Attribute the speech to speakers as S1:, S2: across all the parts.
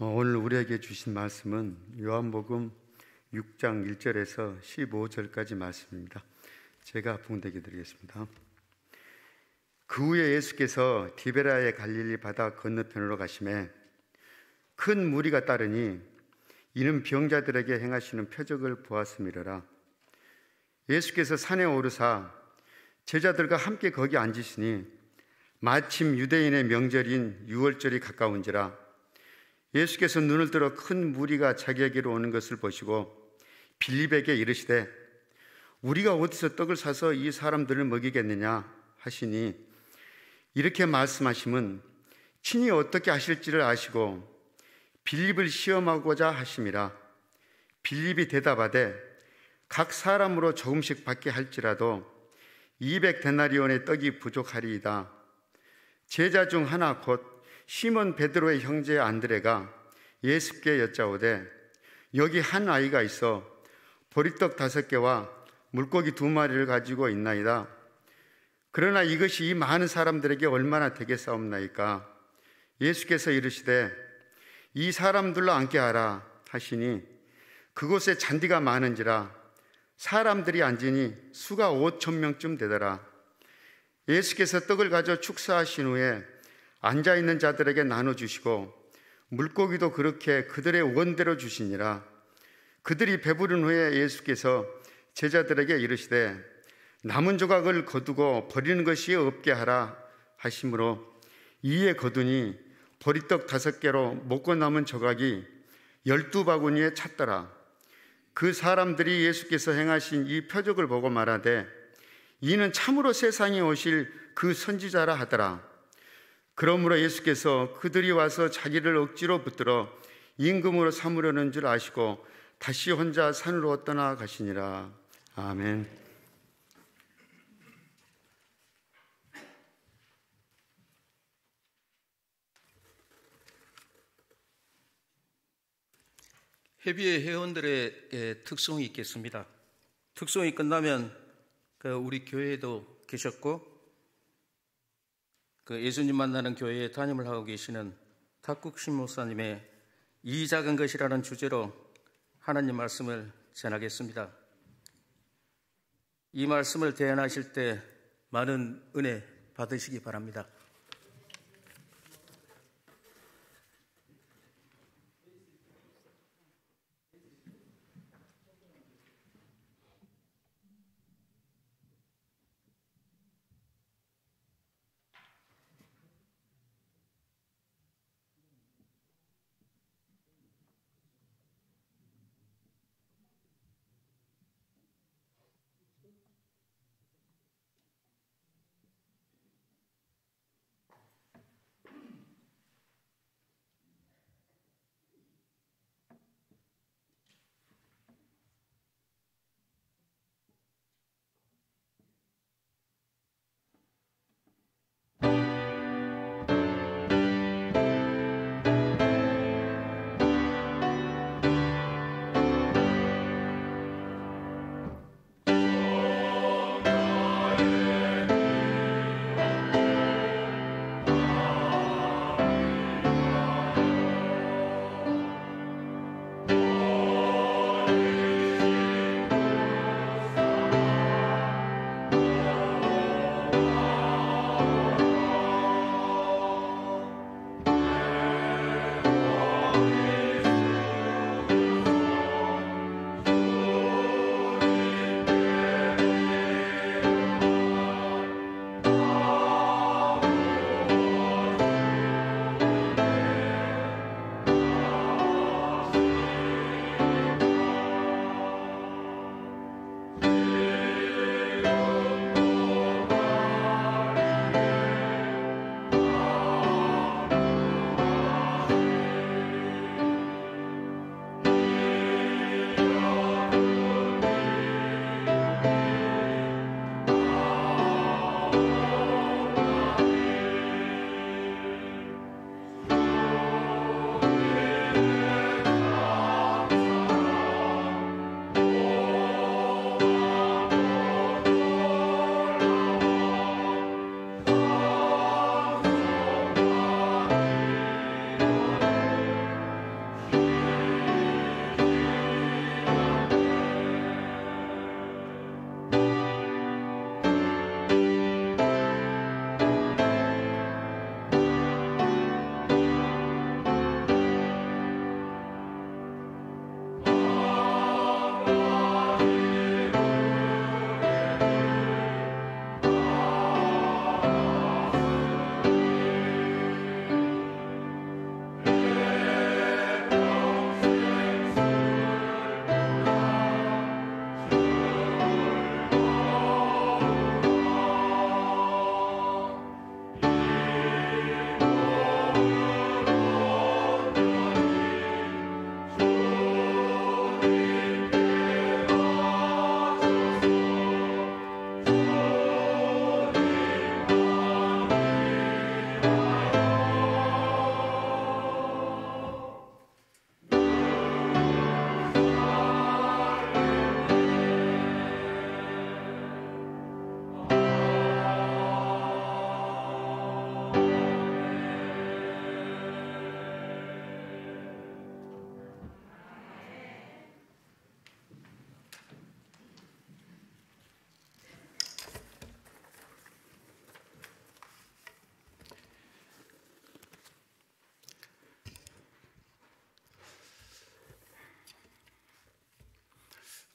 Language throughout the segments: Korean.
S1: 오늘 우리에게 주신 말씀은 요한복음 6장 1절에서 15절까지 말씀입니다. 제가 봉독해 드리겠습니다. 그 후에 예수께서 디베라의 갈릴리 바다 건너편으로 가시매 큰 무리가 따르니 이는 병자들에게 행하시는 표적을 보았음이러라. 예수께서 산에 오르사 제자들과 함께 거기 앉으시니 마침 유대인의 명절인 유월절이 가까운지라. 예수께서 눈을 들어 큰 무리가 자기에게로 오는 것을 보시고 빌립에게 이르시되 우리가 어디서 떡을 사서 이 사람들을 먹이겠느냐 하시니, 이렇게 말씀하심은 친히 어떻게 하실지를 아시고 빌립을 시험하고자 하심이라. 빌립이 대답하되 각 사람으로 조금씩 받게 할지라도 200데나리온의 떡이 부족하리이다. 제자 중 하나 곧 시몬 베드로의 형제 안드레가 예수께 여짜오되 여기 한 아이가 있어 보리떡 5개와 물고기 2마리를 가지고 있나이다. 그러나 이것이 이 많은 사람들에게 얼마나 되겠사옵나이까. 예수께서 이르시되 이 사람들로 앉게 하라 하시니 그곳에 잔디가 많은지라 사람들이 앉으니 수가 5,000명쯤 되더라. 예수께서 떡을 가져 축사하신 후에 앉아있는 자들에게 나눠주시고 물고기도 그렇게 그들의 원대로 주시니라. 그들이 배부른 후에 예수께서 제자들에게 이르시되 남은 조각을 거두고 버리는 것이 없게 하라 하시므로 이에 거두니 보리떡 5개로 먹고 남은 조각이 12바구니에 찼더라. 그 사람들이 예수께서 행하신 이 표적을 보고 말하되 이는 참으로 세상에 오실 그 선지자라 하더라. 그러므로 예수께서 그들이 와서 자기를 억지로 붙들어 임금으로 삼으려는 줄 아시고 다시 혼자 산으로 떠나가시니라. 아멘.
S2: 회비의 회원들의 특성이 있겠습니다. 특성이 끝나면 우리 교회에도 계셨고 예수님 만나는 교회에 담임을 하고 계시는 탁국신 목사님의 이 작은 것이라는 주제로 하나님 말씀을 전하겠습니다. 이 말씀을 대언하실 때 많은 은혜 받으시기 바랍니다.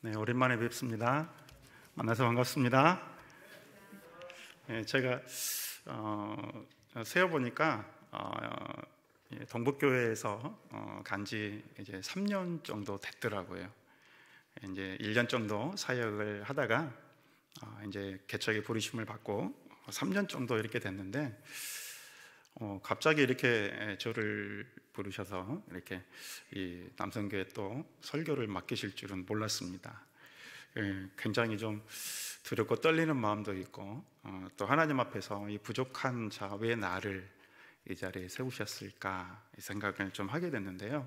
S3: 네, 오랜만에 뵙습니다. 만나서 반갑습니다. 네, 제가 세어보니까 동북교회에서 간지 이제 3년 정도 됐더라고요. 이제 1년 정도 사역을 하다가 이제 개척의 부르심을 받고 3년 정도 이렇게 됐는데 갑자기 이렇게 저를 부르셔서 이렇게 이 남성교회 또 설교를 맡기실 줄은 몰랐습니다. 굉장히 좀 두렵고 떨리는 마음도 있고 또 하나님 앞에서 이 부족한 자 왜 나를 이 자리에 세우셨을까 이 생각을 좀 하게 됐는데요.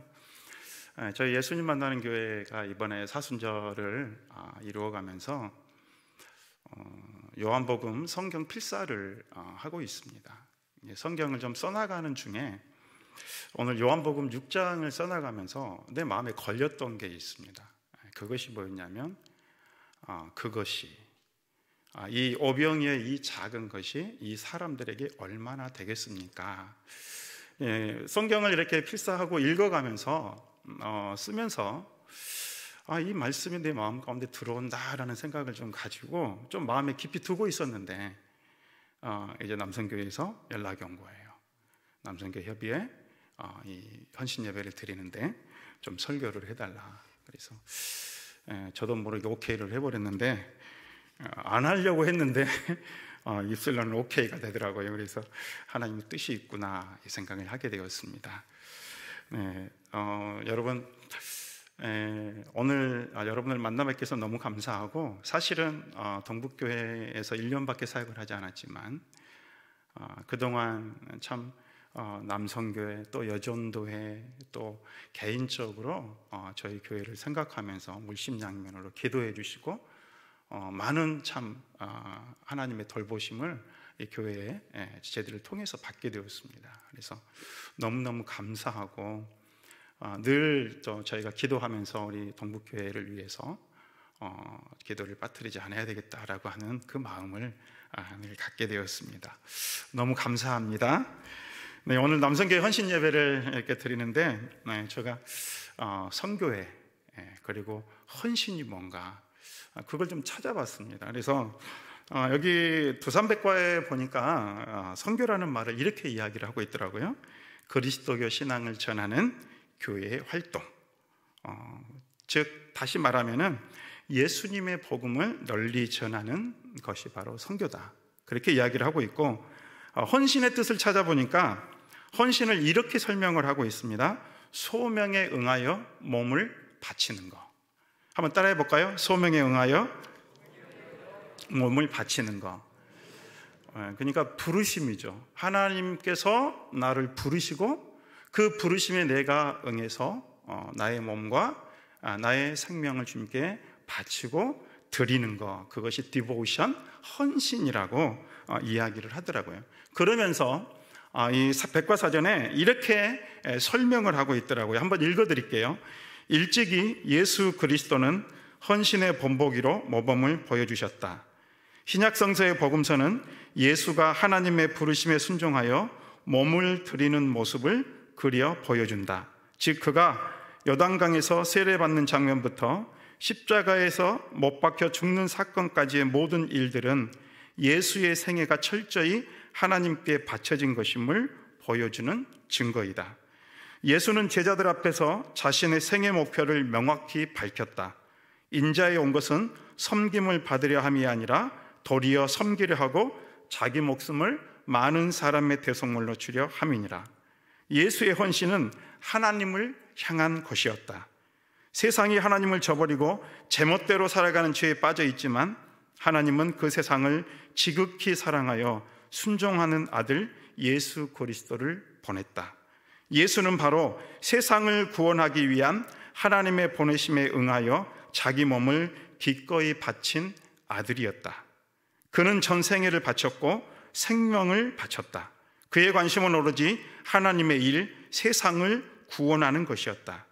S3: 저희 예수님 만나는 교회가 이번에 사순절을 이루어가면서 요한복음 성경 필사를 하고 있습니다. 성경을 좀 써나가는 중에 오늘 요한복음 6장을 써나가면서 내 마음에 걸렸던 게 있습니다. 그것이 뭐였냐면 그것이 이 오병이의 이 작은 것이 이 사람들에게 얼마나 되겠습니까? 성경을 이렇게 필사하고 읽어가면서 쓰면서 이 말씀이 내 마음 가운데 들어온다라는 생각을 좀 가지고 좀 마음에 깊이 두고 있었는데 이제 남성교회에서 연락이 온 거예요. 남성교회 협의회 이 헌신 예배를 드리는데 좀 설교를 해달라. 그래서 저도 모르게 오케이를 해버렸는데 안 하려고 했는데 입술로는 오케이가 되더라고요. 그래서 하나님의 뜻이 있구나 이 생각을 하게 되었습니다. 네, 여러분 오늘 여러분을 만나 뵙게 해서 너무 감사하고 사실은 동북교회에서 1년밖에 사역을 하지 않았지만 그동안 참 남성교회 또 여전도회 또 개인적으로 저희 교회를 생각하면서 물심양면으로 기도해 주시고 많은 참 하나님의 돌보심을 이 교회의 지체들을 통해서 받게 되었습니다. 그래서 너무너무 감사하고 늘 저희가 기도하면서 우리 동북교회를 위해서 기도를 빠뜨리지 않아야 되겠다라고 하는 그 마음을 늘 갖게 되었습니다. 너무 감사합니다. 네, 오늘 남성교회 헌신 예배를 이렇게 드리는데 제가 선교회 그리고 헌신이 뭔가 그걸 좀 찾아봤습니다. 그래서 여기 두산백과에 보니까 선교라는 말을 이렇게 이야기를 하고 있더라고요. 그리스도교 신앙을 전하는 교회의 활동, 즉 다시 말하면은 예수님의 복음을 널리 전하는 것이 바로 선교다. 그렇게 이야기를 하고 있고 헌신의 뜻을 찾아보니까 헌신을 이렇게 설명을 하고 있습니다. 소명에 응하여 몸을 바치는 거. 한번 따라해 볼까요? 소명에 응하여 몸을 바치는 거. 그러니까 부르심이죠. 하나님께서 나를 부르시고 그 부르심에 내가 응해서 나의 몸과 나의 생명을 주님께 바치고 드리는 거, 그것이 디보션, 헌신이라고 이야기를 하더라고요. 그러면서 이 백과사전에 이렇게 설명을 하고 있더라고요. 한번 읽어드릴게요. 일찍이 예수 그리스도는 헌신의 본보기로 모범을 보여주셨다. 신약성서의 복음서는 예수가 하나님의 부르심에 순종하여 몸을 드리는 모습을 그려 보여준다. 즉 그가 요단강에서 세례받는 장면부터 십자가에서 못 박혀 죽는 사건까지의 모든 일들은 예수의 생애가 철저히 하나님께 바쳐진 것임을 보여주는 증거이다. 예수는 제자들 앞에서 자신의 생애 목표를 명확히 밝혔다. 인자에 온 것은 섬김을 받으려 함이 아니라 도리어 섬기려 하고 자기 목숨을 많은 사람의 대속물로 주려 함이니라. 예수의 헌신은 하나님을 향한 것이었다. 세상이 하나님을 저버리고 제멋대로 살아가는 죄에 빠져 있지만 하나님은 그 세상을 지극히 사랑하여 순종하는 아들 예수 그리스도를 보냈다. 예수는 바로 세상을 구원하기 위한 하나님의 보내심에 응하여 자기 몸을 기꺼이 바친 아들이었다. 그는 전 생애를 바쳤고 생명을 바쳤다. 그의 관심은 오로지 하나님의 일, 세상을 구원하는 것이었다.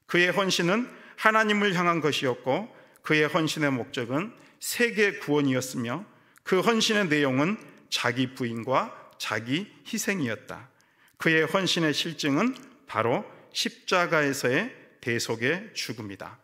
S3: 그의 헌신은 하나님을 향한 것이었고 그의 헌신의 목적은 세계 구원이었으며 그 헌신의 내용은 자기 부인과 자기 희생이었다. 그의 헌신의 실증은 바로 십자가에서의 대속의 죽음이다.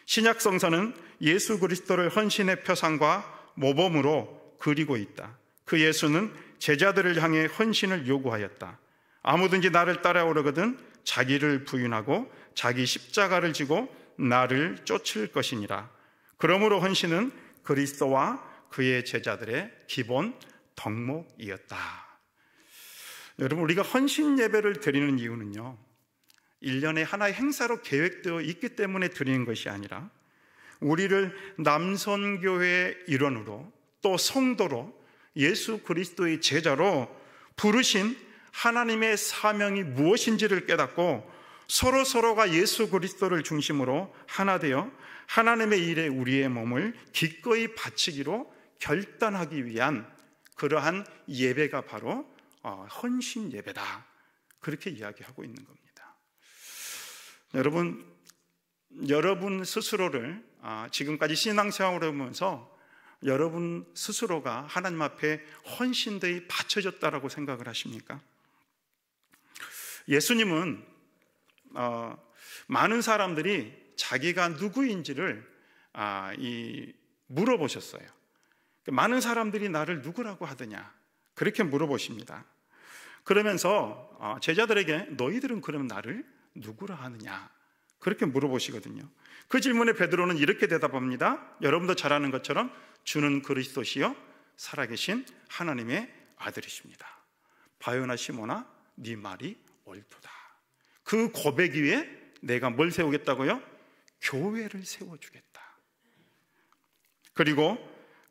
S3: 신약 성서는 예수 그리스도를 헌신의 표상과 모범으로 그리고 있다. 그 예수는 제자들을 향해 헌신을 요구하였다. 아무든지 나를 따라오려거든 자기를 부인하고 자기 십자가를 지고 나를 쫓을 것이니라. 그러므로 헌신은 그리스도와 그의 제자들의 기본 덕목이었다. 여러분, 우리가 헌신 예배를 드리는 이유는요, 1년에 하나의 행사로 계획되어 있기 때문에 드리는 것이 아니라 우리를 남선교회의 일원으로 또 성도로 예수 그리스도의 제자로 부르신 하나님의 사명이 무엇인지를 깨닫고 서로가 예수 그리스도를 중심으로 하나 되어 하나님의 일에 우리의 몸을 기꺼이 바치기로 결단하기 위한 그러한 예배가 바로 헌신 예배다. 그렇게 이야기하고 있는 겁니다. 여러분 스스로를 지금까지 신앙생활을 하면서 여러분 스스로가 하나님 앞에 헌신되이 바쳐졌다라고 생각을 하십니까? 예수님은 많은 사람들이 자기가 누구인지를 물어보셨어요. 많은 사람들이 나를 누구라고 하더냐, 그렇게 물어보십니다. 그러면서 제자들에게 너희들은 그러면 나를 누구라 하느냐, 그렇게 물어보시거든요. 그 질문에 베드로는 이렇게 대답합니다. 여러분도 잘 아는 것처럼 주는 그리스도시요 살아계신 하나님의 아들이십니다. 바요나 시몬아, 네 말이 옳도다. 그 고백 위에 내가 뭘 세우겠다고요? 교회를 세워주겠다. 그리고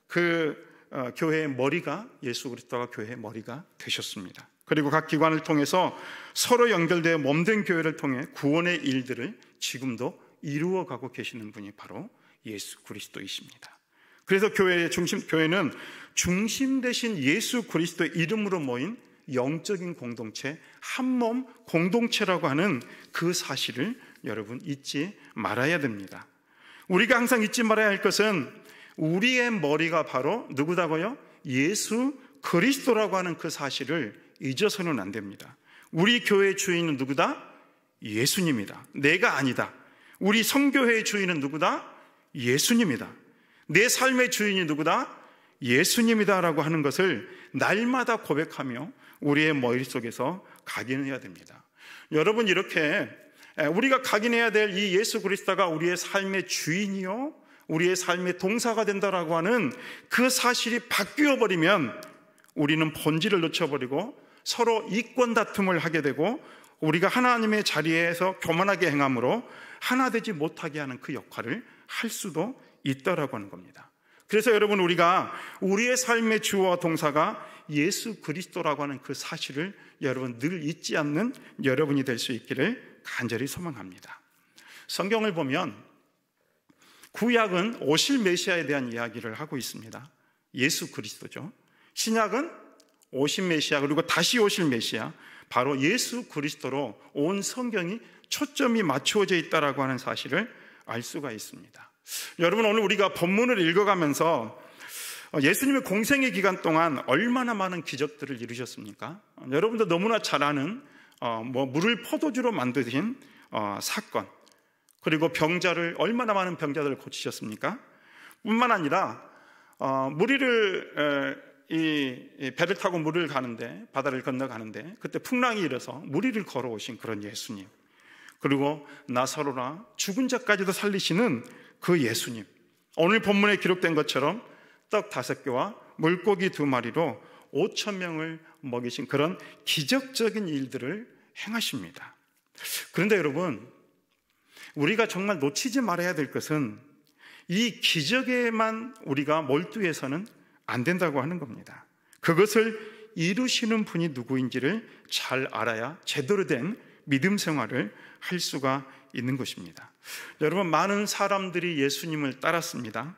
S3: 그 교회의 머리가, 예수 그리스도가 교회의 머리가 되셨습니다. 그리고 각 기관을 통해서 서로 연결되어 몸된 교회를 통해 구원의 일들을 지금도 이루어가고 계시는 분이 바로 예수 그리스도이십니다. 그래서 교회는 중심 대신 예수 그리스도의 이름으로 모인 영적인 공동체, 한몸 공동체라고 하는 그 사실을 여러분 잊지 말아야 됩니다. 우리가 항상 잊지 말아야 할 것은 우리의 머리가 바로 누구다고요? 예수 그리스도라고 하는 그 사실을 잊어서는 안 됩니다. 우리 교회의 주인은 누구다? 예수님이다. 내가 아니다. 우리 성교회의 주인은 누구다? 예수님이다. 내 삶의 주인이 누구다? 예수님이다라고 하는 것을 날마다 고백하며 우리의 머릿속에서 각인해야 됩니다. 여러분, 이렇게 우리가 각인해야 될 이 예수 그리스도가 우리의 삶의 주인이요 우리의 삶의 동사가 된다라고 하는 그 사실이 바뀌어 버리면 우리는 본질을 놓쳐버리고 서로 이권 다툼을 하게 되고 우리가 하나님의 자리에서 교만하게 행함으로 하나 되지 못하게 하는 그 역할을 할 수도 있다라고 하는 겁니다. 그래서 여러분, 우리가 우리의 삶의 주어와 동사가 예수 그리스도라고 하는 그 사실을 여러분 늘 잊지 않는 여러분이 될 수 있기를 간절히 소망합니다. 성경을 보면 구약은 오실 메시아에 대한 이야기를 하고 있습니다. 예수 그리스도죠. 신약은 오신 메시아, 그리고 다시 오실 메시아, 바로 예수 그리스도로 온 성경이 초점이 맞추어져 있다라고 하는 사실을 알 수가 있습니다. 여러분, 오늘 우리가 본문을 읽어가면서 예수님의 공생의 기간 동안 얼마나 많은 기적들을 이루셨습니까? 여러분도 너무나 잘 아는 물을 포도주로 만드신 사건, 그리고 얼마나 많은 병자들을 고치셨습니까? 뿐만 아니라 배를 타고 물을 가는데, 바다를 건너가는데 그때 풍랑이 일어서 무리를 걸어오신 그런 예수님, 그리고 나사로나 죽은 자까지도 살리시는 그 예수님, 오늘 본문에 기록된 것처럼 떡 5개와 물고기 2마리로 5,000명을 먹이신 그런 기적적인 일들을 행하십니다. 그런데 여러분, 우리가 정말 놓치지 말아야 될 것은 이 기적에만 우리가 몰두해서는 안 된다고 하는 겁니다. 그것을 이루시는 분이 누구인지를 잘 알아야 제대로 된 믿음 생활을 할 수가 있는 것입니다. 여러분, 많은 사람들이 예수님을 따랐습니다.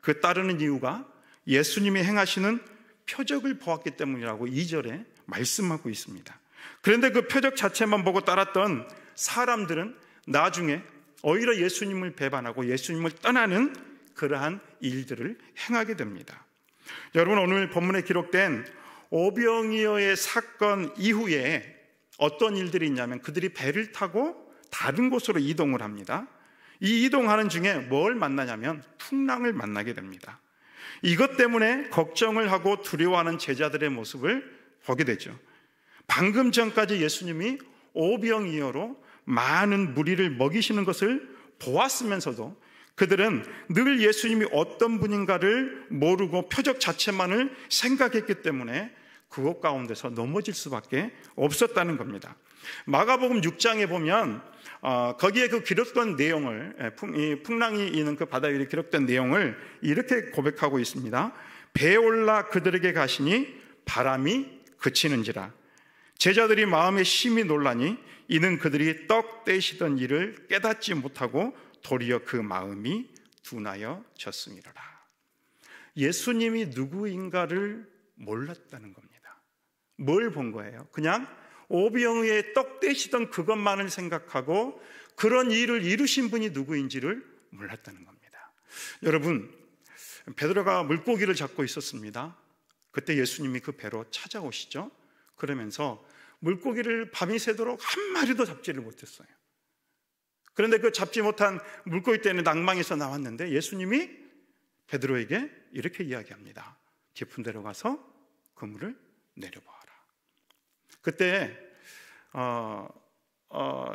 S3: 그 따르는 이유가 예수님이 행하시는 표적을 보았기 때문이라고 2절에 말씀하고 있습니다. 그런데 그 표적 자체만 보고 따랐던 사람들은 나중에 오히려 예수님을 배반하고 예수님을 떠나는 그러한 일들을 행하게 됩니다. 여러분, 오늘 본문에 기록된 오병이어의 사건 이후에 어떤 일들이 있냐면 그들이 배를 타고 다른 곳으로 이동을 합니다. 이 이동하는 중에 뭘 만나냐면 풍랑을 만나게 됩니다. 이것 때문에 걱정을 하고 두려워하는 제자들의 모습을 보게 되죠. 방금 전까지 예수님이 오병이어로 많은 무리를 먹이시는 것을 보았으면서도 그들은 늘 예수님이 어떤 분인가를 모르고 표적 자체만을 생각했기 때문에 그것 가운데서 넘어질 수밖에 없었다는 겁니다. 마가복음 6장에 보면 거기에 그 기록된 내용을, 이 풍랑이 있는 그 바다 위에 기록된 내용을 이렇게 고백하고 있습니다. 배에 올라 그들에게 가시니 바람이 그치는지라. 제자들이 마음에 심히 놀라니 이는 그들이 떡 떼시던 일을 깨닫지 못하고 도리어 그 마음이 둔하여졌음이로라. 예수님이 누구인가를 몰랐다는 겁니다. 뭘 본 거예요? 그냥 오병이어의 떡 떼시던 그것만을 생각하고 그런 일을 이루신 분이 누구인지를 몰랐다는 겁니다. 여러분, 베드로가 물고기를 잡고 있었습니다. 그때 예수님이 그 배로 찾아오시죠. 그러면서 물고기를 밤이 새도록 한 마리도 잡지를 못했어요. 그런데 그 잡지 못한 물고기 때문에 낭망해서 나왔는데 예수님이 베드로에게 이렇게 이야기합니다. 깊은 데로 가서 그물을 내려보아라. 그때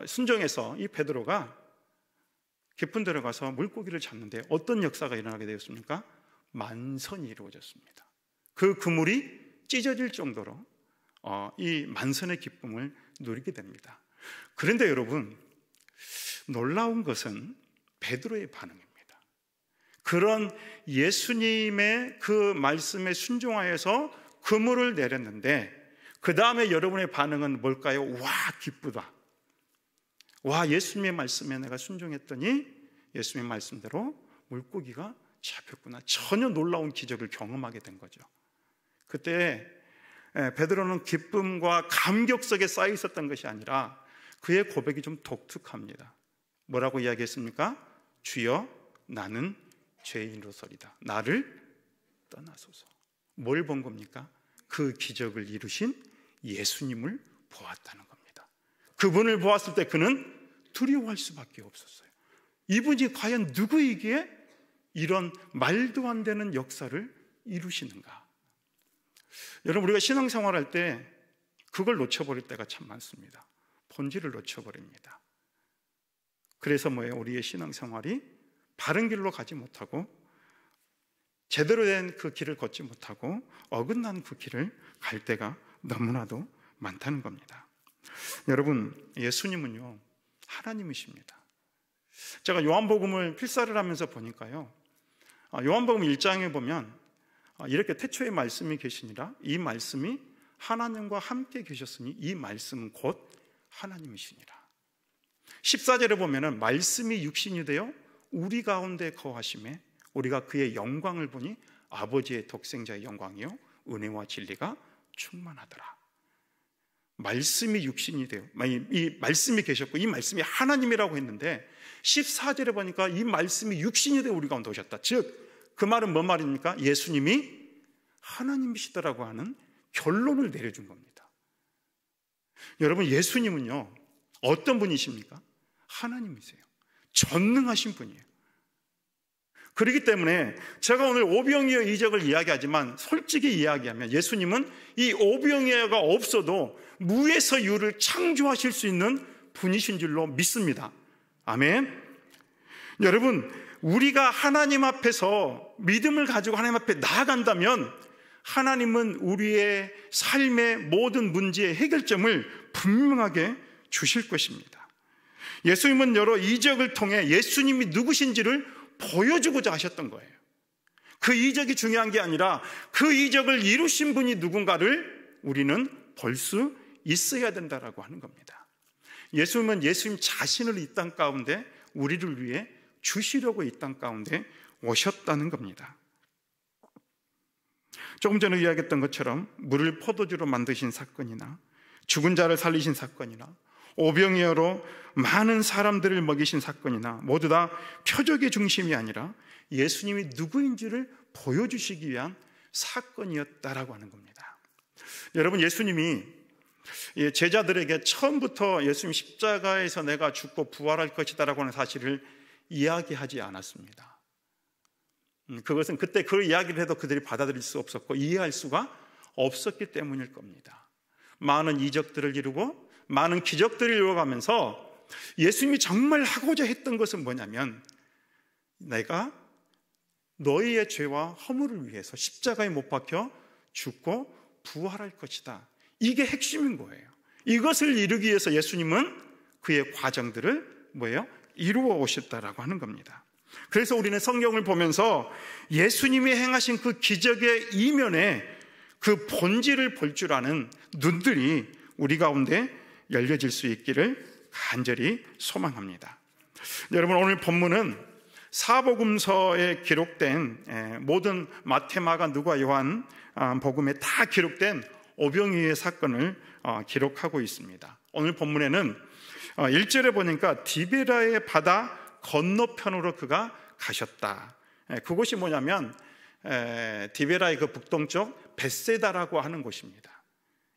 S3: 순종해서 이 베드로가 깊은 데로 가서 물고기를 잡는데 어떤 역사가 일어나게 되었습니까? 만선이 이루어졌습니다. 그 그물이 찢어질 정도로 이 만선의 기쁨을 누리게 됩니다. 그런데 여러분, 놀라운 것은 베드로의 반응입니다. 그런 예수님의 그 말씀에 순종하여서 그물을 내렸는데 그 다음에 여러분의 반응은 뭘까요? 와, 기쁘다. 와, 예수님의 말씀에 내가 순종했더니 예수님의 말씀대로 물고기가 잡혔구나. 전혀 놀라운 기적을 경험하게 된 거죠. 그때 베드로는 기쁨과 감격 속에 쌓여 있었던 것이 아니라 그의 고백이 좀 독특합니다. 뭐라고 이야기했습니까? 주여, 나는 죄인으로서리다. 나를 떠나소서. 뭘 본 겁니까? 그 기적을 이루신 예수님을 보았다는 겁니다. 그분을 보았을 때 그는 두려워할 수밖에 없었어요. 이분이 과연 누구이기에 이런 말도 안 되는 역사를 이루시는가? 여러분, 우리가 신앙생활할 때 그걸 놓쳐버릴 때가 참 많습니다. 본질을 놓쳐버립니다. 그래서 뭐예요? 우리의 신앙생활이 바른 길로 가지 못하고 제대로 된 그 길을 걷지 못하고 어긋난 그 길을 갈 때가 너무나도 많다는 겁니다. 여러분, 예수님은요 하나님이십니다. 제가 요한복음을 필사를 하면서 보니까요, 요한복음 1장에 보면 이렇게 태초에 말씀이 계시니라. 이 말씀이 하나님과 함께 계셨으니 이 말씀은 곧 하나님이시니라. 14절에 보면은 말씀이 육신이 되어 우리 가운데 거하심에 우리가 그의 영광을 보니 아버지의 독생자의 영광이요 은혜와 진리가 충만하더라. 말씀이 육신이 되어, 이 말씀이 계셨고 이 말씀이 하나님이라고 했는데 14절에 보니까 이 말씀이 육신이 되어 우리 가운데 오셨다. 즉 그 말은 뭔 말입니까? 예수님이 하나님이시더라고 하는 결론을 내려준 겁니다. 여러분, 예수님은요 어떤 분이십니까? 하나님이세요. 전능하신 분이에요. 그렇기 때문에 제가 오늘 오병이어 이적을 이야기하지만 솔직히 이야기하면 예수님은 이 오병이어가 없어도 무에서 유를 창조하실 수 있는 분이신 줄로 믿습니다. 아멘. 여러분, 우리가 하나님 앞에서 믿음을 가지고 하나님 앞에 나아간다면 하나님은 우리의 삶의 모든 문제의 해결점을 분명하게 주실 것입니다. 예수님은 여러 이적을 통해 예수님이 누구신지를 보여주고자 하셨던 거예요. 그 이적이 중요한 게 아니라 그 이적을 이루신 분이 누군가를 우리는 볼 수 있어야 된다라고 하는 겁니다. 예수님은 예수님 자신을 이 땅 가운데 우리를 위해 주시려고 이 땅 가운데 오셨다는 겁니다. 조금 전에 이야기했던 것처럼 물을 포도주로 만드신 사건이나 죽은 자를 살리신 사건이나 오병이어로 많은 사람들을 먹이신 사건이나 모두 다 표적의 중심이 아니라 예수님이 누구인지를 보여주시기 위한 사건이었다라고 하는 겁니다. 여러분, 예수님이 제자들에게 처음부터 예수님 십자가에서 내가 죽고 부활할 것이다라고 하는 사실을 이야기하지 않았습니다. 그것은 그때 그 이야기를 해도 그들이 받아들일 수 없었고 이해할 수가 없었기 때문일 겁니다. 많은 이적들을 이루고 많은 기적들을 이루어가면서 예수님이 정말 하고자 했던 것은 뭐냐면, 내가 너희의 죄와 허물을 위해서 십자가에 못 박혀 죽고 부활할 것이다. 이게 핵심인 거예요. 이것을 이루기 위해서 예수님은 그의 과정들을 이루어 오셨다라고 하는 겁니다. 그래서 우리는 성경을 보면서 예수님이 행하신 그 기적의 이면에 그 본질을 볼 줄 아는 눈들이 우리 가운데 열려질 수 있기를 간절히 소망합니다. 여러분, 오늘 본문은 사복음서에 기록된 모든 마태, 마가, 누가, 요한 복음에 다 기록된 오병이의 사건을 기록하고 있습니다. 오늘 본문에는 1절에 보니까 디베라의 바다 건너편으로 그가 가셨다. 그곳이 뭐냐면 디베라의 그 북동쪽 벳세다라고 하는 곳입니다.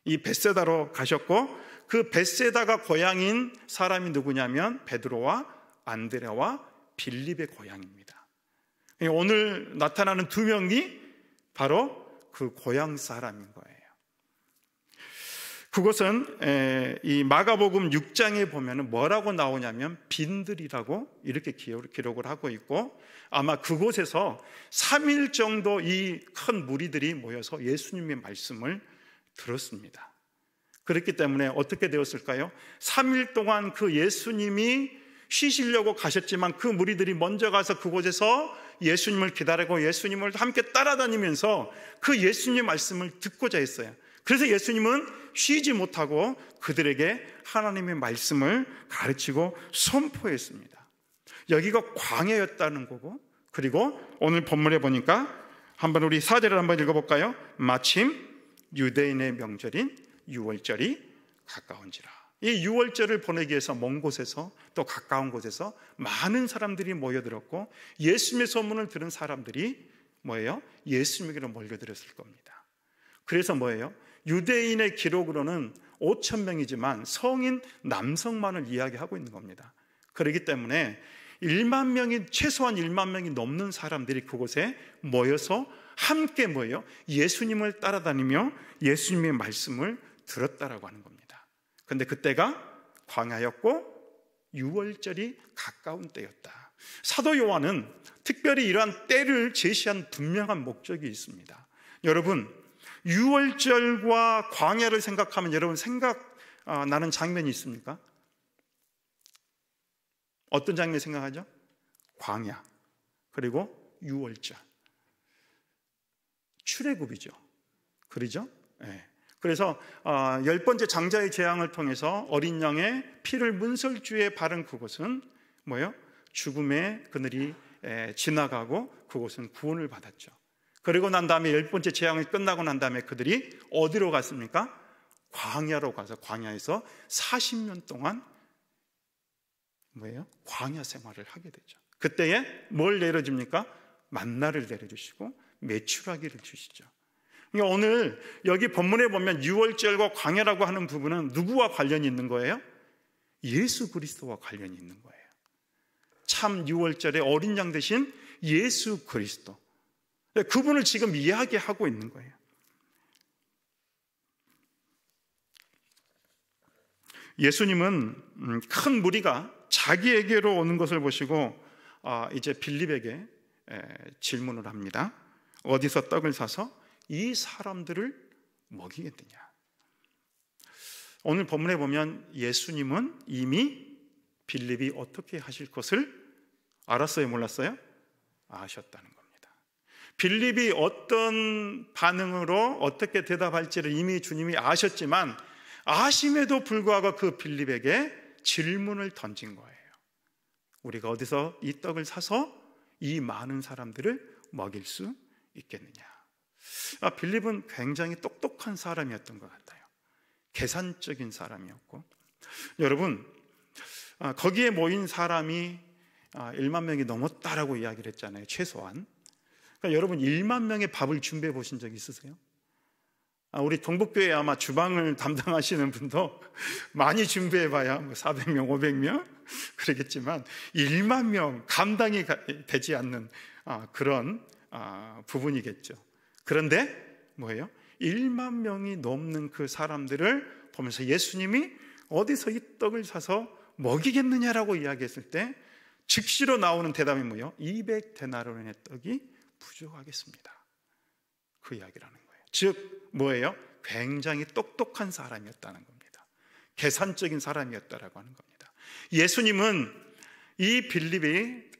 S3: 이 벳세다로 가셨고, 그 벳세다가 고향인 사람이 누구냐면 베드로와 안드레와 빌립의 고향입니다. 오늘 나타나는 두 명이 바로 그 고향 사람인 거예요. 그것은 이 마가복음 6장에 보면 뭐라고 나오냐면 빈들이라고 이렇게 기록을 하고 있고, 아마 그곳에서 3일 정도 이 큰 무리들이 모여서 예수님의 말씀을 들었습니다. 그렇기 때문에 어떻게 되었을까요? 3일 동안 그 예수님이 쉬시려고 가셨지만 그 무리들이 먼저 가서 그곳에서 예수님을 기다리고 예수님을 함께 따라다니면서 그 예수님의 말씀을 듣고자 했어요. 그래서 예수님은 쉬지 못하고 그들에게 하나님의 말씀을 가르치고 선포했습니다. 여기가 광야였다는 거고, 그리고 오늘 본문에 보니까 한번 우리 4절을 한번 읽어볼까요? 마침 유대인의 명절인 유월절이 가까운지라. 이 유월절을 보내기 위해서 먼 곳에서 또 가까운 곳에서 많은 사람들이 모여들었고, 예수님의 소문을 들은 사람들이 예수님에게로 몰려들었을 겁니다. 그래서 유대인의 기록으로는 5,000명이지만 성인 남성만을 이야기하고 있는 겁니다. 그렇기 때문에 1만 명이, 최소한 1만 명이 넘는 사람들이 그곳에 모여서 함께 예수님을 따라다니며 예수님의 말씀을 들었다라고 하는 겁니다. 그런데 그때가 광야였고 유월절이 가까운 때였다. 사도 요한은 특별히 이러한 때를 제시한 분명한 목적이 있습니다. 여러분, 유월절과 광야를 생각하면 여러분 생각나는 장면이 있습니까? 어떤 장면 생각하죠? 광야, 그리고 유월절. 출애굽이죠. 그러죠? 네. 그래서 10번째 장자의 재앙을 통해서 어린 양의 피를 문설주에 바른 그곳은 죽음의 그늘이 지나가고 그곳은 구원을 받았죠. 그리고 난 다음에 10번째 재앙이 끝나고 난 다음에 그들이 어디로 갔습니까? 광야로 가서 광야에서 40년 동안 광야 생활을 하게 되죠. 그때에 뭘 내려줍니까? 만나를 내려주시고 메추라기를 주시죠. 그러니까 오늘 여기 본문에 보면 유월절과 광야라고 하는 부분은 누구와 관련이 있는 거예요? 예수 그리스도와 관련이 있는 거예요. 참 유월절의 어린 양 대신 예수 그리스도, 그분을 지금 이야기하고 있는 거예요. 예수님은 큰 무리가 자기에게로 오는 것을 보시고 이제 빌립에게 질문을 합니다. 어디서 떡을 사서 이 사람들을 먹이겠느냐. 오늘 본문에 보면 예수님은 이미 빌립이 어떻게 하실 것을 알았어요? 몰랐어요? 아셨다는 겁니다. 빌립이 어떤 반응으로 어떻게 대답할지를 이미 주님이 아셨지만 아심에도 불구하고 그 빌립에게 질문을 던진 거예요. 우리가 어디서 이 떡을 사서 이 많은 사람들을 먹일 수 있겠느냐. 빌립은 굉장히 똑똑한 사람이었던 것 같아요. 계산적인 사람이었고, 여러분 거기에 모인 사람이 1만 명이 넘었다라고 이야기를 했잖아요. 최소한. 그러니까 여러분 1만 명의 밥을 준비해 보신 적 있으세요? 우리 동북교회 아마 주방을 담당하시는 분도 많이 준비해 봐야 400명, 500명 그러겠지만 1만 명 감당이 되지 않는 그런 부분이겠죠. 그런데 뭐예요? 1만 명이 넘는 그 사람들을 보면서 예수님이 어디서 이 떡을 사서 먹이겠느냐라고 이야기했을 때 즉시로 나오는 대답이 뭐예요? 200데나리온의 떡이 부족하겠습니다. 그 이야기를 하는 거예요. 즉 뭐예요? 굉장히 똑똑한 사람이었다는 겁니다. 계산적인 사람이었다라고 하는 겁니다. 예수님은 이 빌립의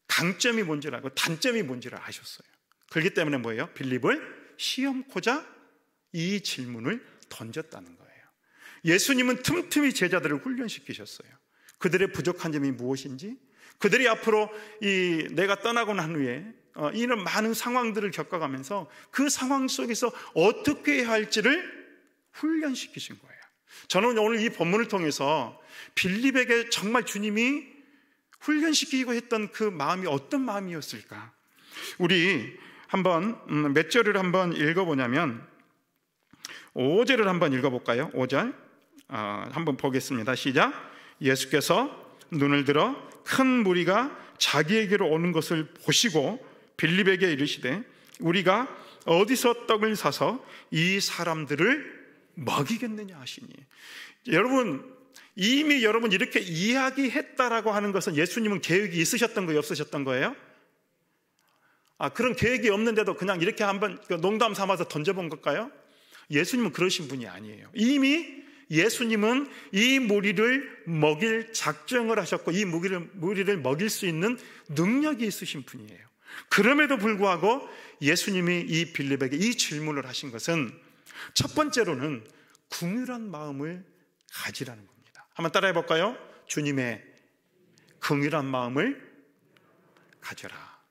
S3: 강점이 뭔지를 알고 단점이 뭔지를 아셨어요. 그렇기 때문에 뭐예요? 빌립을 시험코자 이 질문을 던졌다는 거예요. 예수님은 틈틈이 제자들을 훈련시키셨어요. 그들의 부족한 점이 무엇인지, 그들이 앞으로 내가 떠나고 난 후에 이런 많은 상황들을 겪어가면서 그 상황 속에서 어떻게 해야 할지를 훈련시키신 거예요. 저는 오늘 이 본문을 통해서 빌립에게 정말 주님이 훈련시키고 했던 그 마음이 어떤 마음이었을까? 우리 한번 몇 절을 한번 읽어보냐면 5절을 한번 읽어볼까요? 5절 한번 보겠습니다. 시작. 예수께서 눈을 들어 큰 무리가 자기에게로 오는 것을 보시고 빌립에게 이르시되 우리가 어디서 떡을 사서 이 사람들을 먹이겠느냐 하시니. 여러분, 이미 여러분 이렇게 이야기했다라고 하는 것은 예수님은 계획이 있으셨던 거예요? 없으셨던 거예요? 그런 계획이 없는데도 그냥 이렇게 한번 농담 삼아서 던져본 걸까요? 예수님은 그러신 분이 아니에요. 이미 예수님은 이 무리를 먹일 작정을 하셨고 이 무리를 먹일 수 있는 능력이 있으신 분이에요. 그럼에도 불구하고 예수님이 이 빌립에게 이 질문을 하신 것은 첫 번째로는 긍휼한 마음을 가지라는 겁니다. 한번 따라해 볼까요? 주님의 긍휼한 마음을 가져라.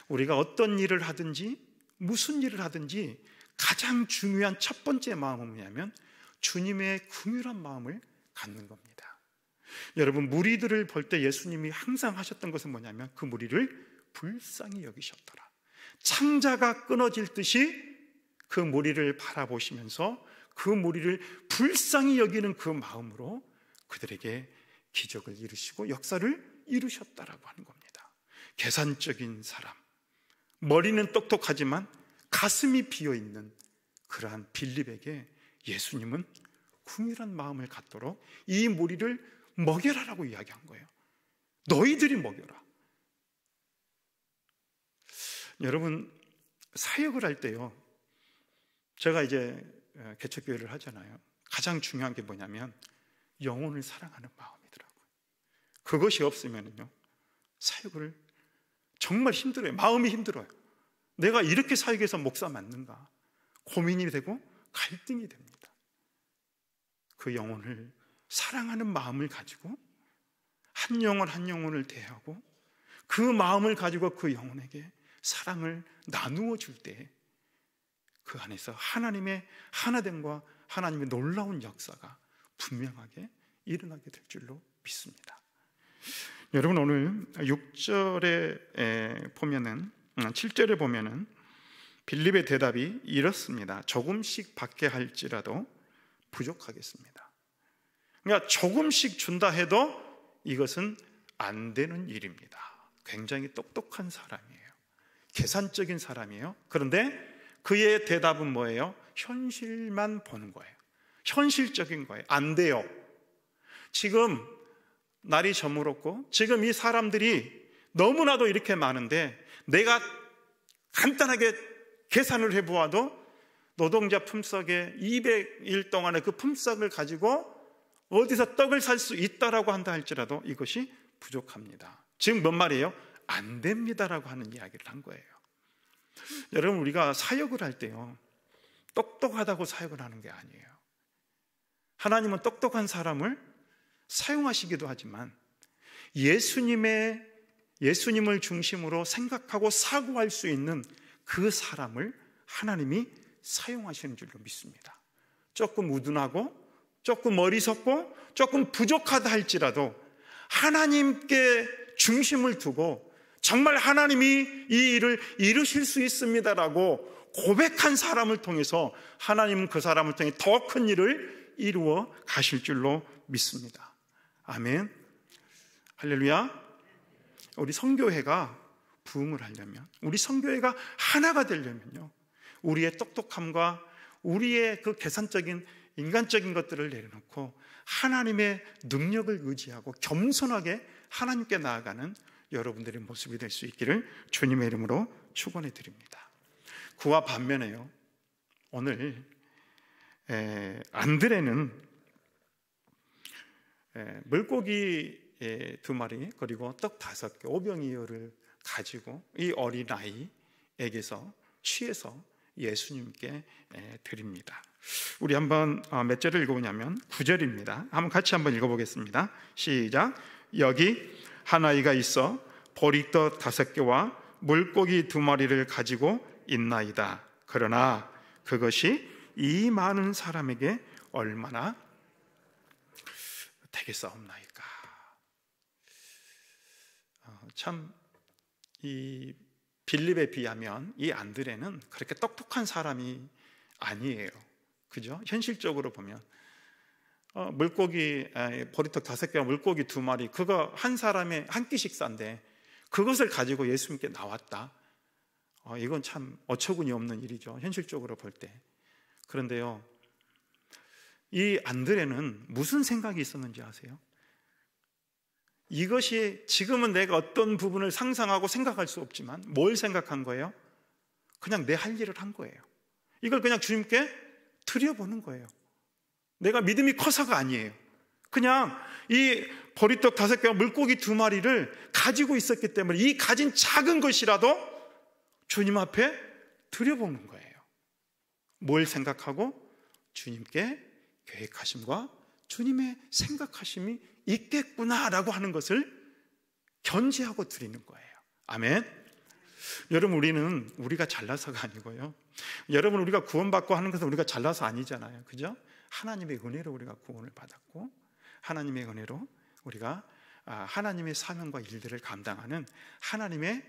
S3: 우리가 어떤 일을 하든지 무슨 일을 하든지 가장 중요한 첫 번째 마음은 뭐냐면 주님의 긍휼한 마음을 갖는 겁니다. 여러분, 무리들을 볼 때 예수님이 항상 하셨던 것은 뭐냐면 그 무리를 불쌍히 여기셨더라. 창자가 끊어질 듯이 그 무리를 바라보시면서 그 무리를 불쌍히 여기는 그 마음으로 그들에게 기적을 이루시고 역사를 이루셨다라고 하는 겁니다. 계산적인 사람, 머리는 똑똑하지만 가슴이 비어있는 그러한 빌립에게 예수님은 긍휼한 마음을 갖도록 이 무리를 먹여라라고 이야기한 거예요. 너희들이 먹여라. 여러분, 사역을 할 때요, 제가 이제 개척교회를 하잖아요. 가장 중요한 게 뭐냐면 영혼을 사랑하는 마음이더라고요. 그것이 없으면요 사역을 정말 힘들어요. 마음이 힘들어요. 내가 이렇게 사역해서 목사 맞는가 고민이 되고 갈등이 됩니다. 그 영혼을 사랑하는 마음을 가지고 한 영혼 한 영혼을 대하고 그 마음을 가지고 그 영혼에게 사랑을 나누어 줄 때 그 안에서 하나님의 하나됨과 하나님의 놀라운 역사가 분명하게 일어나게 될 줄로 믿습니다. 여러분, 오늘 6절에 보면은 7절에 보면은 빌립의 대답이 이렇습니다. 조금씩 받게 할지라도 부족하겠습니다. 그러니까 조금씩 준다 해도 이것은 안 되는 일입니다. 굉장히 똑똑한 사람이에요. 계산적인 사람이에요. 그런데 그의 대답은 뭐예요? 현실만 보는 거예요. 현실적인 거예요. 안 돼요. 지금 날이 저물었고 지금 이 사람들이 너무나도 이렇게 많은데 내가 간단하게 계산을 해보아도 노동자 품삯에 200일 동안의 그 품삯을 가지고 어디서 떡을 살 수 있다라고 한다 할지라도 이것이 부족합니다. 지금 뭔 말이에요? 안 됩니다라고 하는 이야기를 한 거예요. 여러분, 우리가 사역을 할 때요 똑똑하다고 사역을 하는 게 아니에요. 하나님은 똑똑한 사람을 사용하시기도 하지만 예수님을 중심으로 생각하고 사고할 수 있는 그 사람을 하나님이 사용하시는 줄로 믿습니다. 조금 우둔하고 조금 어리석고 조금 부족하다 할지라도 하나님께 중심을 두고 정말 하나님이 이 일을 이루실 수 있습니다라고 고백한 사람을 통해서 하나님은 그 사람을 통해 더 큰 일을 이루어 가실 줄로 믿습니다. 아멘. 할렐루야. 우리 성교회가 부흥을 하려면, 우리 성교회가 하나가 되려면요, 우리의 똑똑함과 우리의 그 계산적인 인간적인 것들을 내려놓고 하나님의 능력을 의지하고 겸손하게 하나님께 나아가는 여러분들의 모습이 될 수 있기를 주님의 이름으로 축원해 드립니다. 그와 반면에요, 오늘 안드레는 물고기 2마리 그리고 떡 5개, 오병이어를 가지고 이 어린아이에게서 취해서 예수님께 드립니다. 우리 한번 몇 절을 읽어보냐면 9절입니다. 한번 같이 한번 읽어보겠습니다. 시작. 여기 한 아이가 있어 보리떡 5개와 물고기 2마리를 가지고 있나이다. 그러나 그것이 이 많은 사람에게 얼마나 되겠사옵나이까. 참 이 빌립에 비하면 이 안드레는 그렇게 똑똑한 사람이 아니에요. 그죠? 현실적으로 보면 물고기 보리떡 5개와 물고기 2마리, 그거 한 사람의 한 끼 식사인데 그것을 가지고 예수님께 나왔다. 이건 참 어처구니 없는 일이죠, 현실적으로 볼 때. 그런데요, 이 안드레는 무슨 생각이 있었는지 아세요? 이것이 지금은 내가 어떤 부분을 상상하고 생각할 수 없지만 뭘 생각한 거예요? 그냥 내 할 일을 한 거예요. 이걸 그냥 주님께 드려보는 거예요. 내가 믿음이 커서가 아니에요. 그냥 이 보리떡 5개와 물고기 2마리를 가지고 있었기 때문에 이 가진 작은 것이라도 주님 앞에 드려보는 거예요. 뭘 생각하고? 주님께 계획하심과 주님의 생각하심이 있겠구나라고 하는 것을 견지하고 드리는 거예요. 아멘. 여러분, 우리가 잘나서가 아니고요, 여러분, 우리가 구원받고 하는 것은 우리가 잘나서 아니잖아요. 그죠? 하나님의 은혜로 우리가 구원을 받았고, 하나님의 은혜로 우리가 하나님의 사명과 일들을 감당하는 하나님의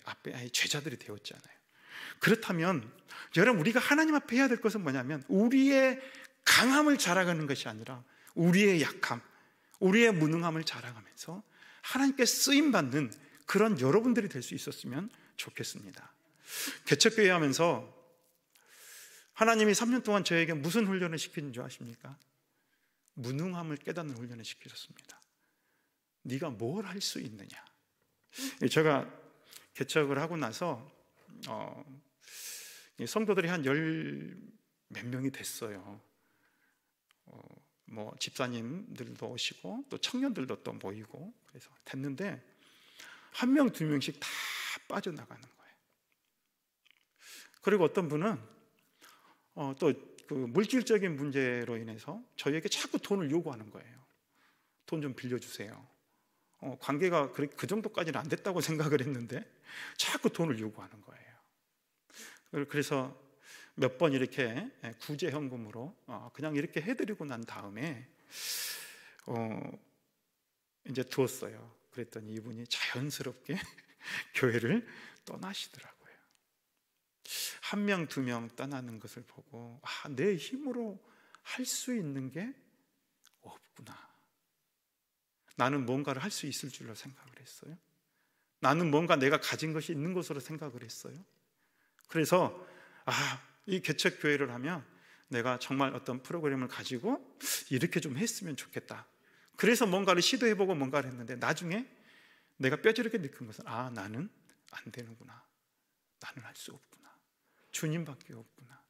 S3: 앞에 제자들이 되었잖아요. 그렇다면 여러분, 우리가 하나님 앞에 해야 될 것은 뭐냐면 우리의 강함을 자랑하는 것이 아니라 우리의 약함, 우리의 무능함을 자랑하면서 하나님께 쓰임받는 그런 여러분들이 될 수 있었으면 좋겠습니다. 개척교회 하면서 하나님이 3년 동안 저에게 무슨 훈련을 시키는 줄 아십니까? 무능함을 깨닫는 훈련을 시키셨습니다. 네가 뭘 할 수 있느냐. 제가 개척을 하고 나서 성도들이 한 10몇 명이 됐어요. 뭐 집사님들도 오시고 또 청년들도 또 모이고 그래서 됐는데 1명, 2명씩 다 빠져나가는 거예요. 그리고 어떤 분은 또 그 물질적인 문제로 인해서 저희에게 자꾸 돈을 요구하는 거예요. 돈 좀 빌려주세요. 관계가 그 정도까지는 안 됐다고 생각을 했는데 자꾸 돈을 요구하는 거예요. 그래서 몇 번 이렇게 구제 현금으로 그냥 이렇게 해드리고 난 다음에 이제 두었어요. 그랬더니 이분이 자연스럽게 교회를 떠나시더라고요. 1명, 2명 떠나는 것을 보고 내 힘으로 할 수 있는 게 없구나. 나는 뭔가를 할 수 있을 줄로 생각을 했어요. 나는 뭔가 내가 가진 것이 있는 것으로 생각을 했어요. 그래서 이 개척교회를 하면 내가 정말 어떤 프로그램을 가지고 이렇게 좀 했으면 좋겠다. 그래서 뭔가를 시도해보고 뭔가를 했는데 나중에 내가 뼈저리게 느낀 것은 나는 안 되는구나. 나는 할 수 없구나. 주님밖에 없구나.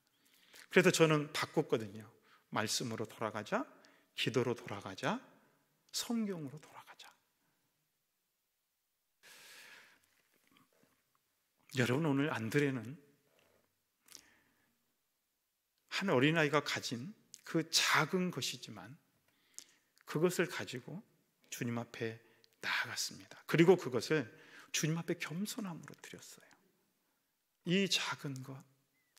S3: 그래서 저는 바꿨거든요. 말씀으로 돌아가자, 기도로 돌아가자, 성경으로 돌아가자. 여러분, 오늘 안드레는 한 어린아이가 가진 그 작은 것이지만 그것을 가지고 주님 앞에 나아갔습니다. 그리고 그것을 주님 앞에 겸손함으로 드렸어요. 이 작은 것,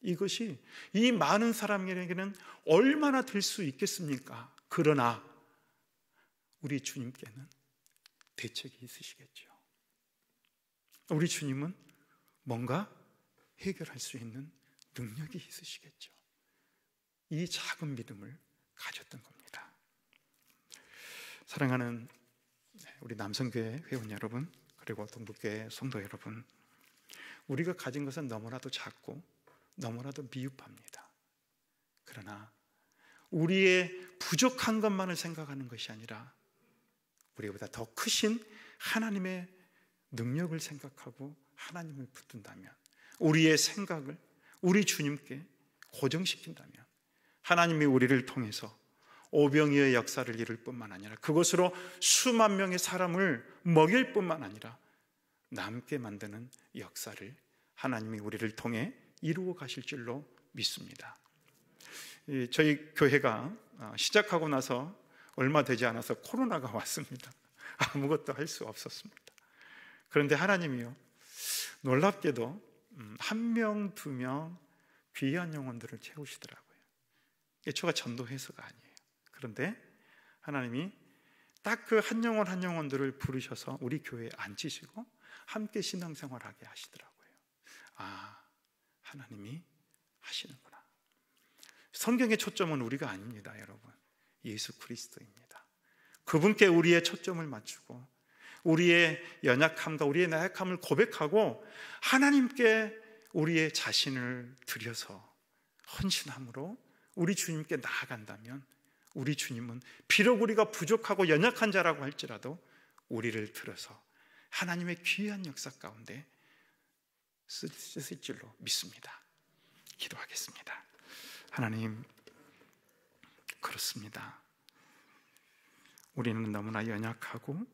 S3: 이것이 이 많은 사람에게는 얼마나 될 수 있겠습니까? 그러나 우리 주님께는 대책이 있으시겠죠. 우리 주님은 뭔가 해결할 수 있는 능력이 있으시겠죠. 이 작은 믿음을 가졌던 겁니다. 사랑하는 우리 남성교회 회원 여러분, 그리고 동북교회 성도 여러분, 우리가 가진 것은 너무나도 작고 너무나도 미흡합니다. 그러나 우리의 부족한 것만을 생각하는 것이 아니라 우리보다 더 크신 하나님의 능력을 생각하고 하나님을 붙든다면, 우리의 생각을 우리 주님께 고정시킨다면 하나님이 우리를 통해서 오병이어의 역사를 이룰 뿐만 아니라 그것으로 수만 명의 사람을 먹일 뿐만 아니라 남게 만드는 역사를 하나님이 우리를 통해 이루어 가실 줄로 믿습니다. 저희 교회가 시작하고 나서 얼마 되지 않아서 코로나가 왔습니다. 아무것도 할 수 없었습니다. 그런데 하나님이요, 놀랍게도 1명, 2명 귀한 영혼들을 채우시더라고요. 예초가 전도해서가 아니에요. 그런데 하나님이 딱 그 한 영혼 한 영혼들을 부르셔서 우리 교회에 앉히시고 함께 신앙생활하게 하시더라고요. 아, 하나님이 하시는구나. 성경의 초점은 우리가 아닙니다, 여러분. 예수 그리스도입니다. 그분께 우리의 초점을 맞추고 우리의 연약함과 우리의 나약함을 고백하고 하나님께 우리의 자신을 드려서 헌신함으로 우리 주님께 나아간다면, 우리 주님은 비록 우리가 부족하고 연약한 자라고 할지라도 우리를 들어서 하나님의 귀한 역사 가운데 쓰실 줄로 믿습니다. 기도하겠습니다. 하나님, 그렇습니다. 우리는 너무나 연약하고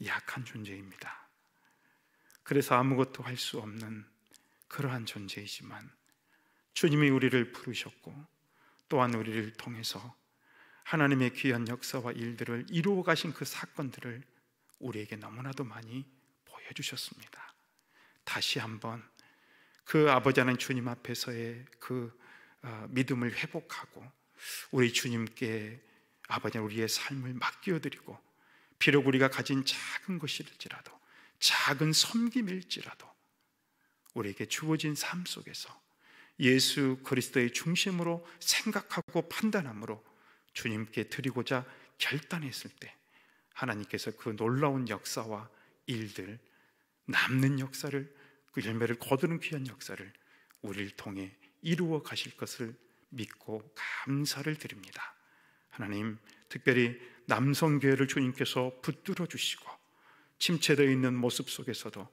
S3: 약한 존재입니다. 그래서 아무것도 할 수 없는 그러한 존재이지만 주님이 우리를 부르셨고 또한 우리를 통해서 하나님의 귀한 역사와 일들을 이루어 가신 그 사건들을 우리에게 너무나도 많이 보여주셨습니다. 다시 한번 그 아버지 하나님 주님 앞에서의 그 믿음을 회복하고 우리 주님께 아버지 우리의 삶을 맡겨드리고, 비록 우리가 가진 작은 것일지라도, 작은 섬김일지라도 우리에게 주어진 삶 속에서 예수 그리스도의 중심으로 생각하고 판단함으로 주님께 드리고자 결단했을 때 하나님께서 그 놀라운 역사와 일들, 남는 역사를, 그 열매를 거두는 귀한 역사를 우리를 통해 이루어 가실 것을 믿고 감사를 드립니다. 하나님, 특별히 남성교회를 주님께서 붙들어 주시고 침체되어 있는 모습 속에서도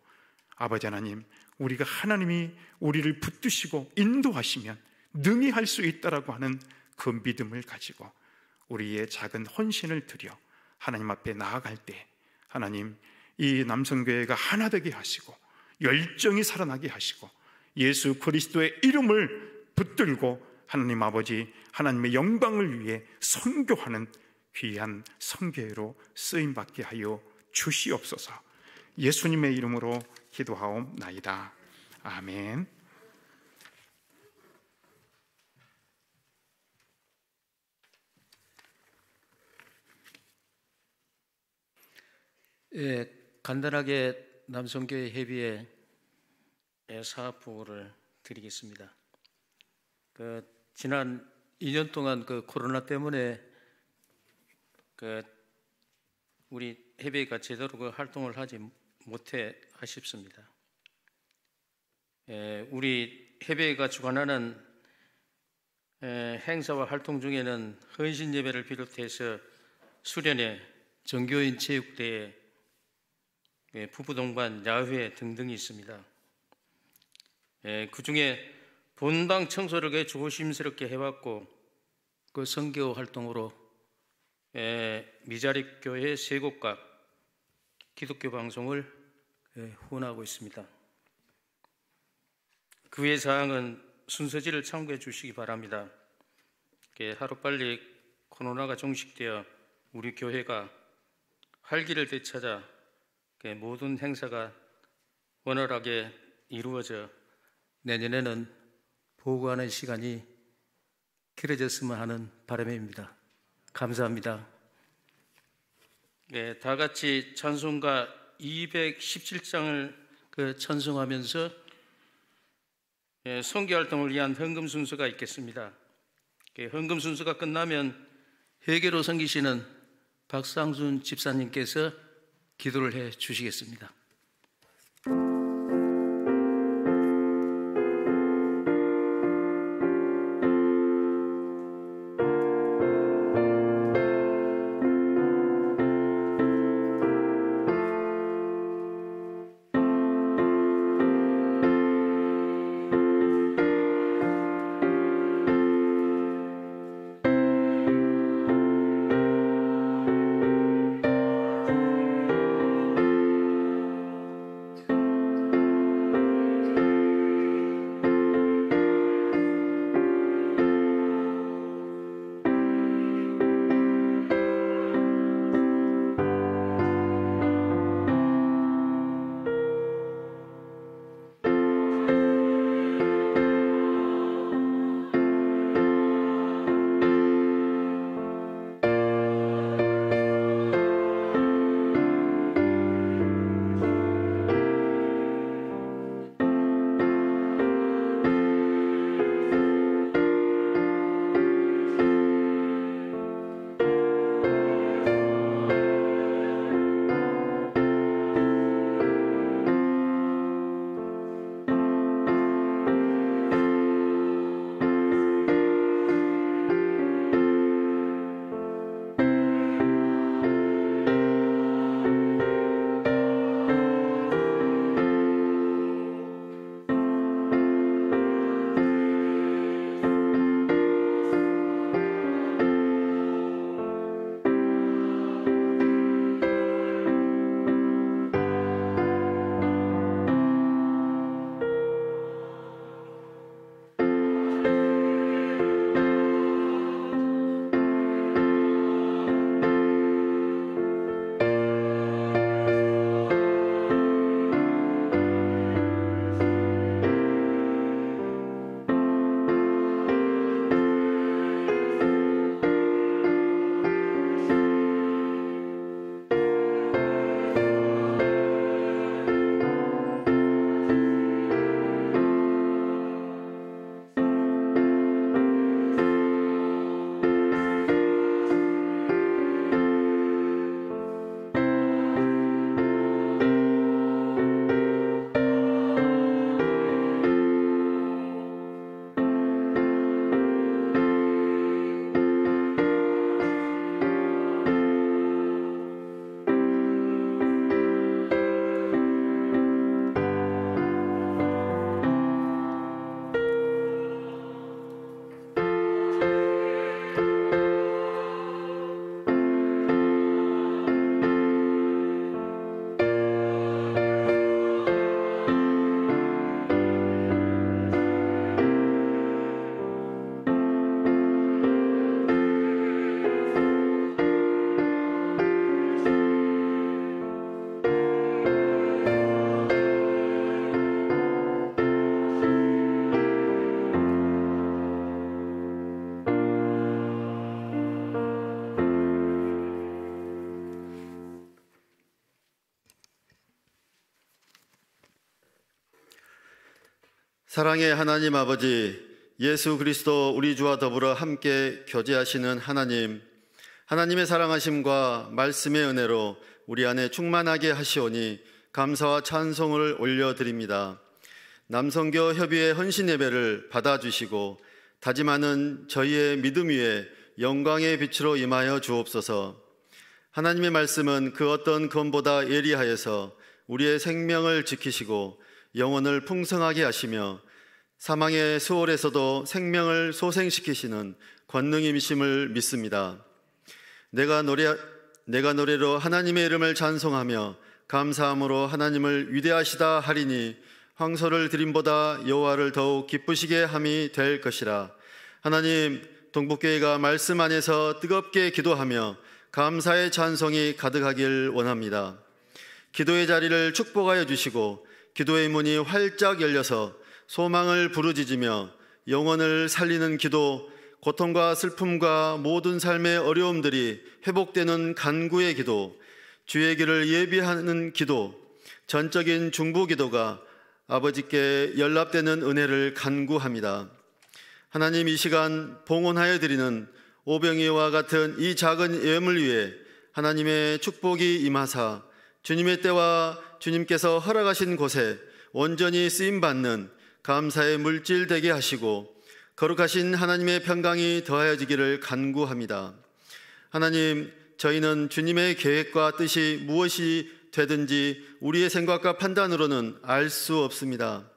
S3: 아버지 하나님, 우리가 하나님이 우리를 붙드시고 인도하시면 능히 할 수 있다라고 하는 그 믿음을 가지고 우리의 작은 헌신을 드려 하나님 앞에 나아갈 때 하나님, 이 남성교회가 하나 되게 하시고 열정이 살아나게 하시고 예수 그리스도의 이름을 붙들고 하나님 아버지 하나님의 영광을 위해 선교하는 귀한 성교회로 쓰임받게 하여 주시옵소서. 예수님의 이름으로 기도하옵나이다. 아멘.
S2: 간단하게 남성교회 협의회 사업 보고를 드리겠습니다. 지난 2년 동안 코로나 때문에 우리 협의회가 제대로 활동을 하지 못해 아쉽습니다. 우리 협의회가 주관하는 행사와 활동 중에는 헌신 예배를 비롯해서 수련회, 정교인 체육대회, 부부 동반 야회 등등이 있습니다. 그 중에 본당 청소를 조심스럽게 해왔고 그 선교 활동으로 미자립교회 3곳과 기독교 방송을 후원하고 있습니다. 그 외 사항은 순서지를 참고해 주시기 바랍니다. 하루빨리 코로나가 종식되어 우리 교회가 활기를 되찾아 모든 행사가 원활하게 이루어져 내년에는 보고하는 시간이 길어졌으면 하는 바람입니다. 감사합니다. 다 같이 찬송가 217장을 찬송하면서 선교활동을 위한 헌금 순서가 있겠습니다. 헌금 순서가 끝나면 회계로 섬기시는 박상순 집사님께서 기도를 해 주시겠습니다.
S1: 사랑의 하나님 아버지, 예수 그리스도 우리 주와 더불어 함께 교제하시는 하나님, 하나님의 사랑하심과 말씀의 은혜로 우리 안에 충만하게 하시오니 감사와 찬송을 올려드립니다. 남성교 협의회 헌신 예배를 받아주시고 다짐하는 저희의 믿음 위에 영광의 빛으로 임하여 주옵소서. 하나님의 말씀은 그 어떤 검보다 예리하여서 우리의 생명을 지키시고 영혼을 풍성하게 하시며 사망의 수월에서도 생명을 소생시키시는 권능임이심을 믿습니다. 내가 노래로 하나님의 이름을 찬송하며 감사함으로 하나님을 위대하시다 하리니 황소를 드림보다 여호와를 더욱 기쁘시게 함이 될 것이라. 하나님, 동북교회가 말씀 안에서 뜨겁게 기도하며 감사의 찬송이 가득하길 원합니다. 기도의 자리를 축복하여 주시고 기도의 문이 활짝 열려서 소망을 부르짖으며 영혼을 살리는 기도, 고통과 슬픔과 모든 삶의 어려움들이 회복되는 간구의 기도, 주의 길을 예비하는 기도, 전적인 중보 기도가 아버지께 연락되는 은혜를 간구합니다. 하나님, 이 시간 봉헌하여 드리는 오병이와 같은 이 작은 예물 위에 하나님의 축복이 임하사 주님의 때와 주님께서 허락하신 곳에 온전히 쓰임받는 감사의 물질 되게 하시고 거룩하신 하나님의 평강이 더하여지기를 간구합니다. 하나님, 저희는 주님의 계획과 뜻이 무엇이 되든지 우리의 생각과 판단으로는 알 수 없습니다.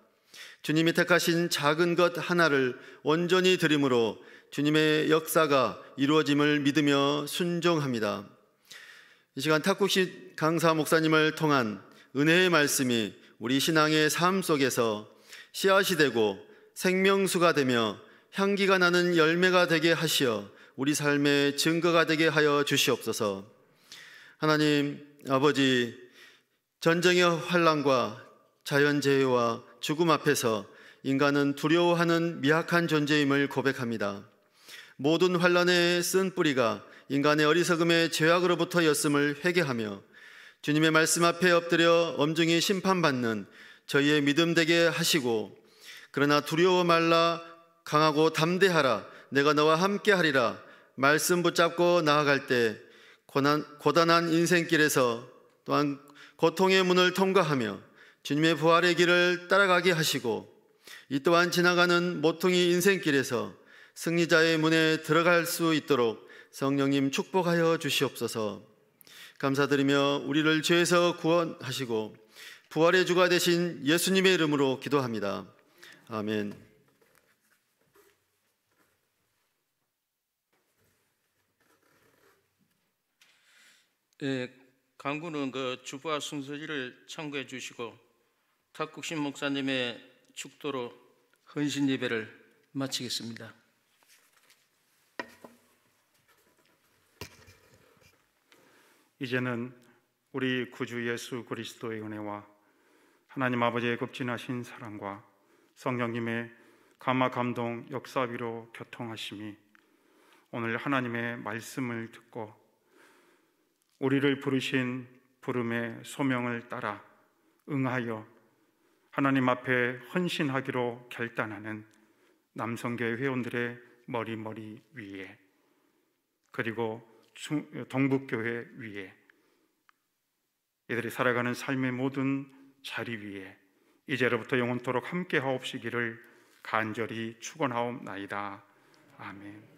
S1: 주님이 택하신 작은 것 하나를 온전히 드림으로 주님의 역사가 이루어짐을 믿으며 순종합니다. 이 시간 탁국시 강사 목사님을 통한 은혜의 말씀이 우리 신앙의 삶 속에서 씨앗이 되고 생명수가 되며 향기가 나는 열매가 되게 하시어 우리 삶의 증거가 되게 하여 주시옵소서. 하나님 아버지, 전쟁의 환난과 자연재해와 죽음 앞에서 인간은 두려워하는 미약한 존재임을 고백합니다. 모든 환난의 쓴 뿌리가 인간의 어리석음의 죄악으로부터였음을 회개하며 주님의 말씀 앞에 엎드려 엄중히 심판받는 저희의 믿음 되게 하시고, 그러나 두려워 말라, 강하고 담대하라, 내가 너와 함께 하리라 말씀 붙잡고 나아갈 때 고단한 인생길에서 또한 고통의 문을 통과하며 주님의 부활의 길을 따라가게 하시고, 이 또한 지나가는 모퉁이 인생길에서 승리자의 문에 들어갈 수 있도록 성령님 축복하여 주시옵소서. 감사드리며 우리를 죄에서 구원하시고 부활의 주가 되신 예수님의 이름으로 기도합니다. 아멘.
S2: 강구는 그 주보와 순서지를 참고해 주시고 탁국신 목사님의 축도로 헌신 예배를 마치겠습니다.
S3: 이제는 우리 구주 예수 그리스도의 은혜와 하나님 아버지의 극진하신 사랑과 성령님의 감화 감동 역사위로 교통하심이 오늘 하나님의 말씀을 듣고 우리를 부르신 부름의 소명을 따라 응하여 하나님 앞에 헌신하기로 결단하는 남성교회 회원들의 머리 위에, 그리고 동북교회 위에, 이들이 살아가는 삶의 모든 자리 위에 이제로부터 영원토록 함께 하옵시기를 간절히 축원하옵나이다. 아멘.